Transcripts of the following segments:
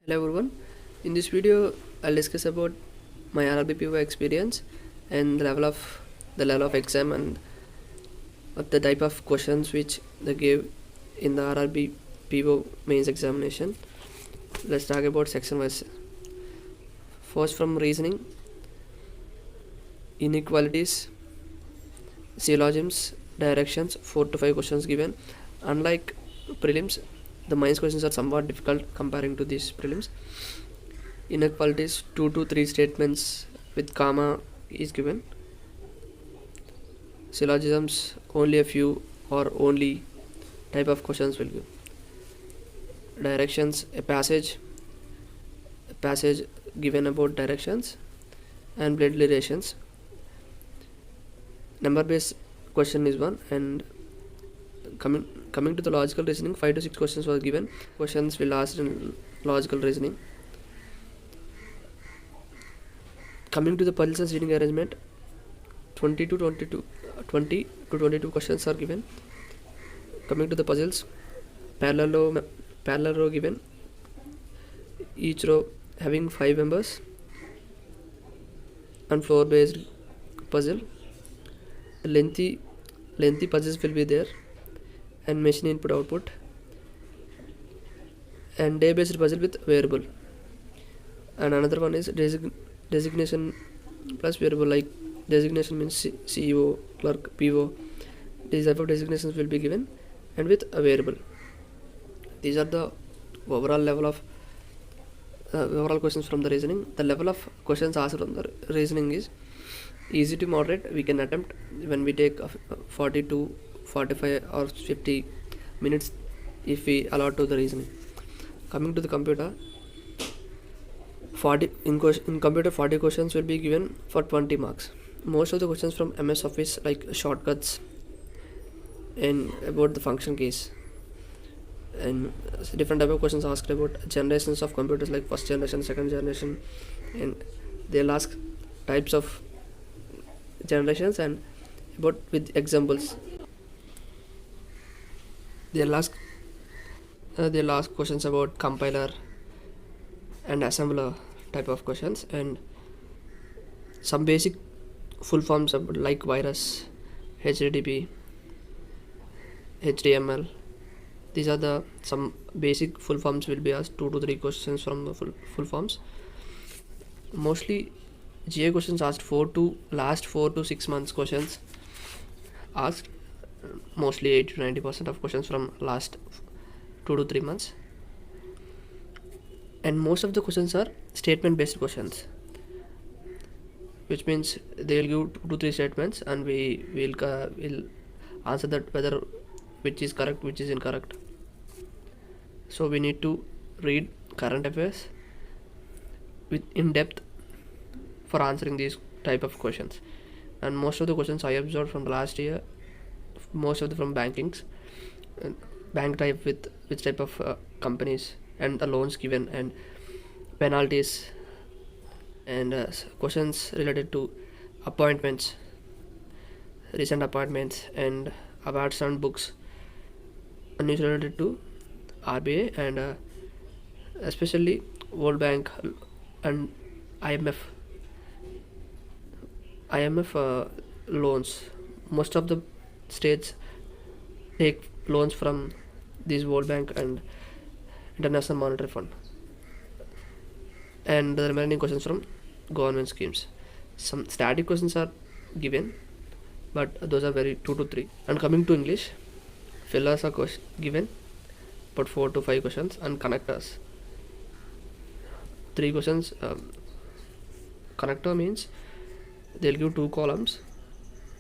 Hello everyone. In this video, I'll discuss about my RRB PO experience and the level of exam and of the type of questions which they gave in the RRB PO mains examination. Let's talk about section wise. First, from reasoning, inequalities, syllogisms, directions, 4 to 5 questions given. Unlike prelims, the mains questions are somewhat difficult comparing to these prelims. Inequalities, 2 to 3 statements with comma is given. Syllogisms, only a few or only type of questions will give. Directions, a passage given about directions and blood relations. Number based question is one, and coming to the logical reasoning, 5 to 6 questions were given. Questions will ask in logical reasoning. Coming to the puzzles and seating arrangement, 20 to 22 questions are given. Coming to the puzzles, parallel row given, each row having 5 members, and floor based puzzle. Lengthy puzzles will be there, and machine input output, and day based puzzle with variable. And another one is designation plus variable, like designation means CEO, clerk, PO. These type of designations will be given and with a variable. These are the overall level of overall questions from the reasoning. The level of questions asked from the reasoning is easy to moderate. We can attempt when we take 40 to 45 or 50 minutes if we allow to the reasoning. Coming to the computer, 40 in computer 40 questions will be given for 20 marks. Most of the questions from MS Office, like shortcuts and about the function keys, and different type of questions asked about generations of computers, like first generation, second generation, and they'll ask types of generations and about with examples. They'll ask questions about compiler and assembler type of questions, and some basic full forms of like virus, HTTP, HTML. These are the some basic full forms will be asked. 2 to 3 questions from the full forms. Mostly GA questions asked 4 to 6 months questions asked. Mostly 80 to 90% of questions from last 2 to 3 months. And most of the questions are statement based questions, which means they will give 2 to 3 statements, and we will answer that whether which is correct, which is incorrect. So we need to read current affairs with in depth for answering these type of questions. And most of the questions I observed from the last year, most of them from bankings, bank type with which type of companies and the loans given and penalties, and questions related to appointments, recent appointments, and awards and books, and is related to RBA and especially World Bank and IMF loans. Most of the states take loans from this World Bank and International Monetary Fund, and the remaining questions from government schemes. Some static questions are given, but those are very 2 to 3. And coming to English, fillers are given, but 4 to 5 questions, and connectors 3 questions. Connector means they'll give 2 columns.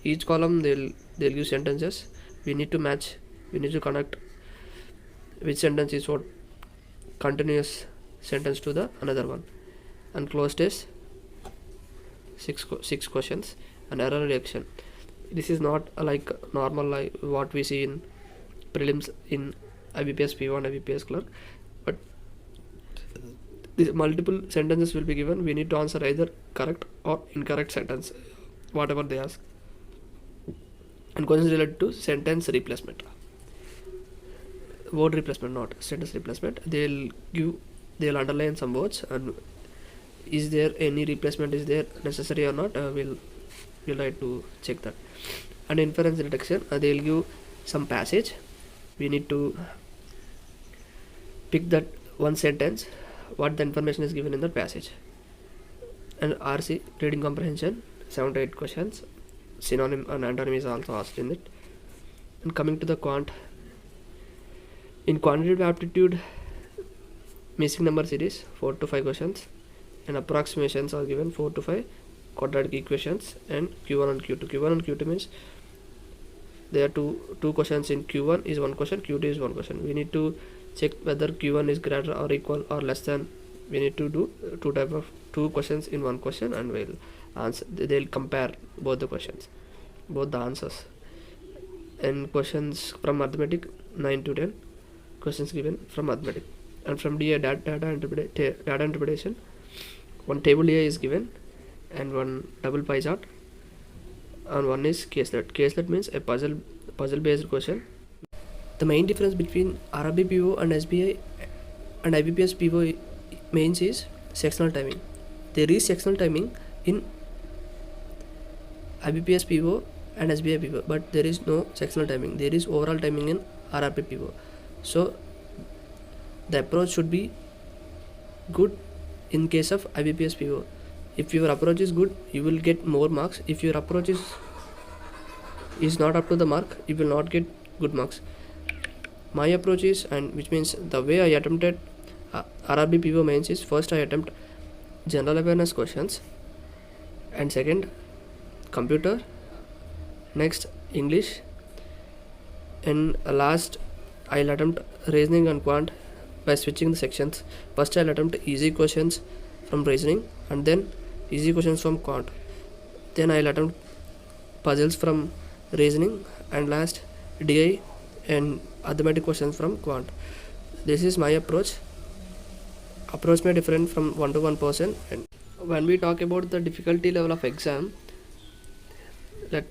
Each column they'll give sentences. We need to match. We need to connect which sentence is what continuous sentence to the another one. And closed is 6 questions, and error reduction. This is not like normal like what we see in prelims in IBPS PO and IBPS clerk, but these multiple sentences will be given. We need to answer either correct or incorrect sentence, whatever they ask. And questions related to sentence replacement, word replacement, not sentence replacement. They'll they'll underline some words, and is there any replacement is there necessary or not, we'll try to check that. And inference detection, they'll give some passage, we need to pick that one sentence what the information is given in that passage. And RC, reading comprehension, 7 to 8 questions, synonym and antonym is also asked in it. And coming to the quant, in quantitative aptitude, missing number series, 4 to 5 questions, and approximations are given 4 to 5 quadratic equations, and Q1 and Q2. Q1 and Q2 means there are two questions in Q1 is one question, Q2 is one question. We need to check whether Q1 is greater or equal or less than. We need to do two questions in one question, and we'll answer. They'll compare both the questions, both the answers. And questions from arithmetic, 9 to 10 questions given from arithmetic. And from DA, data interpretation, one table DA is given, and one double pie chart, and one is caselet. Caselet means a puzzle based question. The main difference between RRB PO and SBI and IBPS PO mains is sectional timing. There is sectional timing in IBPS PO and SBI PO, but there is no sectional timing. There is overall timing in RRB PO. So the approach should be good in case of IBPS PO. If your approach is good, you will get more marks. If your approach is not up to the mark, you will not get good marks. My approach is, and which means the way I attempted RRB PO mains is, first I attempt general awareness questions, and second computer, next English, and last I'll attempt reasoning and quant by switching the sections. First I'll attempt easy questions from reasoning, and then easy questions from quant. Then I'll attempt puzzles from reasoning, and last DI and arithmetic questions from quant. This is my approach. Approach may different from one to one person. And when we talk about the difficulty level of exam, that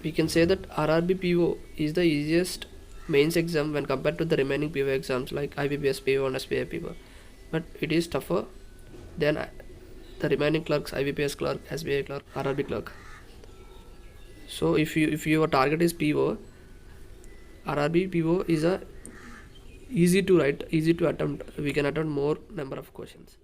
we can say that RRB PO is the easiest mains exam when compared to the remaining PO exams like IBPS PO and SBI PO, but it is tougher than the remaining clerks, IBPS clerk, SBI clerk, RRB clerk. So if your target is PO, RRB PO is a easy to write, easy to attempt. We can attempt more number of questions.